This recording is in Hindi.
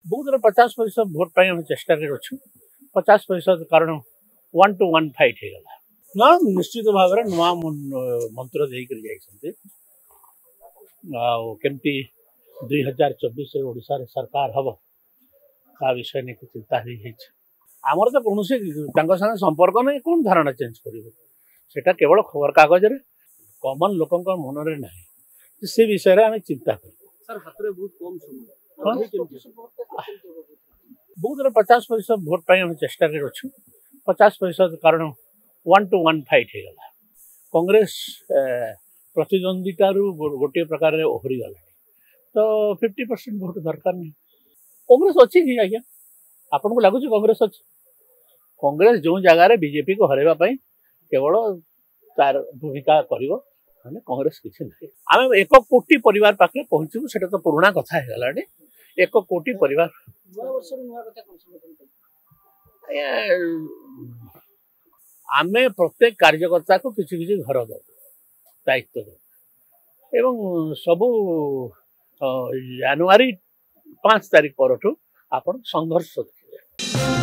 बहुत 50% भोट पाई हम चेष्टा कर 50% कारण 1 to 1 फाइट हो गला ना निश्चित भाव में नुआ मंत्र देकर जाइछन्ते केमती 2024 ओडिशा रे सरकार हब ता विषय ने चिंता ही आमर तो कौन संगे संपर्क नहीं कौन धारणा चेंज कर केवल खबर कागज रे कॉमन लोक मन में ना से विषय आम चिंता कर बहुत 50% भोट पाई हम चेष्टा कर 50% कारण 1 to 1 फाइट हो गला कांग्रेस प्रतिद्वंदिता गोटे प्रकार ओहरी गला तो 50% भोट दरकार नहीं कांग्रेस अच्छी कि आज्ञा आपन को लगुच कांग्रेस अच्छी कांग्रेस जो जगार बीजेपी को हरवा केवल तार भूमिका कर कांग्रेस किसी ना आम 1 कोटी परिवार पाखे पहुंचू से तो पुराणा कथा है 1 कोटी परिवार आम प्रत्येक कार्यकर्ता को किसी किसी घर दो दायित्व दो एवं सबू जनवरी 5 तारिख पर संघर्ष देखिए।